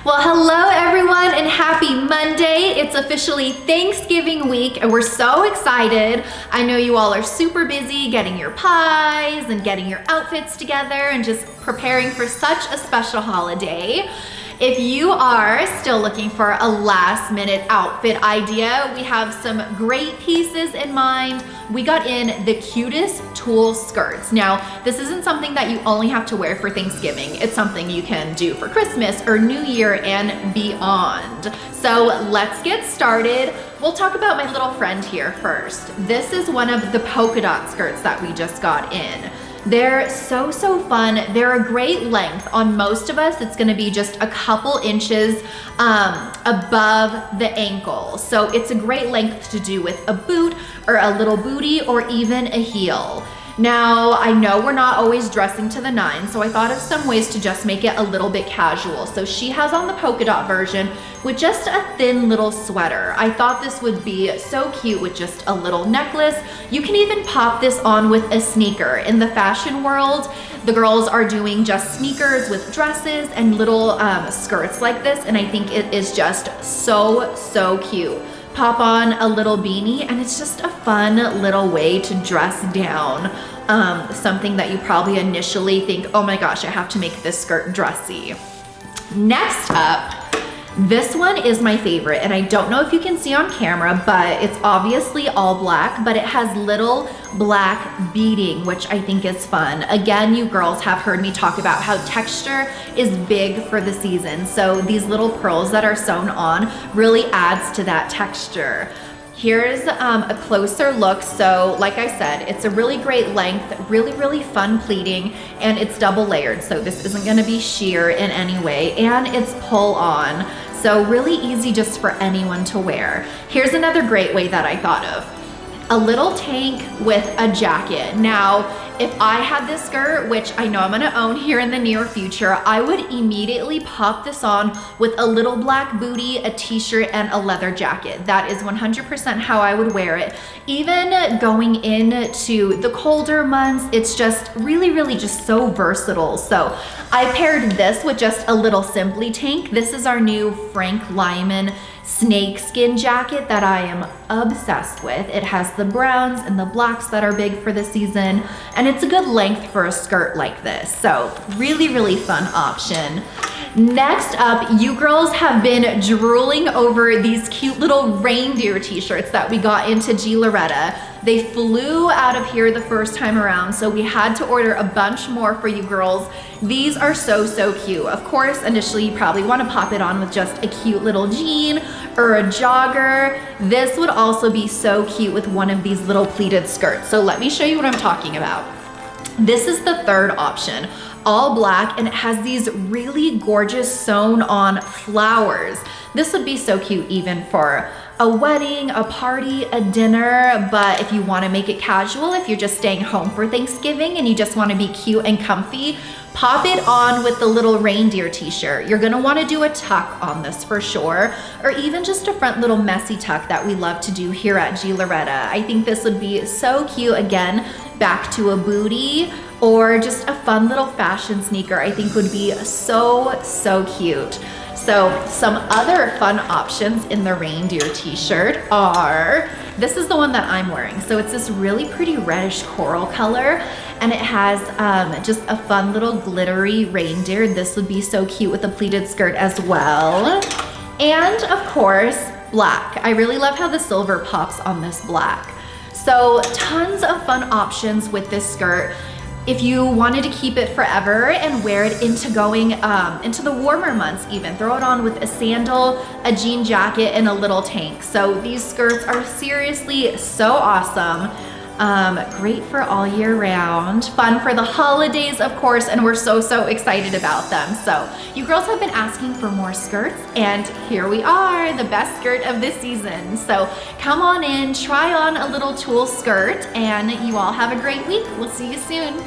Well, hello everyone and happy Monday. It's officially Thanksgiving week and we're so excited. I know you all are super busy getting your pies and getting your outfits together and just preparing for such a special holiday. If you are still looking for a last minute outfit idea, we have some great pieces in mind. We got in the cutest tulle skirts. Now, this isn't something that you only have to wear for Thanksgiving. It's something you can do for Christmas or New Year and beyond. So let's get started. We'll talk about my little friend here first. This is one of the polka dot skirts that we just got in. They're so fun. They're a great length. On most of us, it's gonna be just a couple inches above the ankle. So it's a great length to do with a boot or a little bootie or even a heel. Now, I know we're not always dressing to the nines, so I thought of some ways to just make it a little bit casual. So she has on the polka dot version with just a thin little sweater. I thought this would be so cute with just a little necklace. You can even pop this on with a sneaker. In the fashion world, the girls are doing just sneakers with dresses and little skirts like this, and I think it is just so cute. Pop on a little beanie and it's just a fun little way to dress down something that you probably initially think, oh my gosh, I have to make this skirt dressy. Next up, this one is my favorite, and I don't know if you can see on camera, but it's obviously all black, but it has little black beading, which I think is fun. Again, you girls have heard me talk about how texture is big for the season. So these little pearls that are sewn on really adds to that texture. Here's a closer look. So like I said, it's a really great length, really fun pleating, and it's double layered. So this isn't gonna be sheer in any way, and it's pull on. So really easy just for anyone to wear. Here's another great way that I thought of. A little tank with a jacket. Now, if I had this skirt, which I know I'm gonna own here in the near future, I would immediately pop this on with a little black bootie, a t-shirt, and a leather jacket. That is 100% how I would wear it. Even going into the colder months, it's just really just so versatile. So I paired this with just a little Simply tank. This is our new Frank Lyman snake skin jacket that I am obsessed with. It has the browns and the blacks that are big for the season, and it's a good length for a skirt like this. So really fun option. Next up, you girls have been drooling over these cute little reindeer t-shirts that we got into Gee Loretta. They flew out of here the first time around, so we had to order a bunch more for you girls. These are so cute. Of course, initially you probably want to pop it on with just a cute little jean or a jogger. This would also be so cute with one of these little pleated skirts. So let me show you what I'm talking about. This is the third option. All black, and it has these really gorgeous sewn on flowers. This would be so cute even for a wedding, a party, a dinner, but if you want to make it casual, if you're just staying home for Thanksgiving and you just want to be cute and comfy, pop it on with the little reindeer t-shirt. You're gonna want to do a tuck on this for sure, or even just a front little messy tuck that we love to do here at Gee Loretta. I think this would be so cute, again, back to a bootie, or just a fun little fashion sneaker I think would be so cute. So some other fun options in the reindeer t-shirt are, this is the one that I'm wearing. So it's this really pretty reddish coral color, and it has just a fun little glittery reindeer. This would be so cute with a pleated skirt as well. And of course, black. I really love how the silver pops on this black. So tons of fun options with this skirt. If you wanted to keep it forever and wear it into going into the warmer months even, throw it on with a sandal, a jean jacket, and a little tank. So these skirts are seriously so awesome. Great for all year round, fun for the holidays, of course, and we're so excited about them. So you girls have been asking for more skirts, and here we are, the best skirt of this season. So come on in, try on a little tulle skirt, and you all have a great week. We'll see you soon.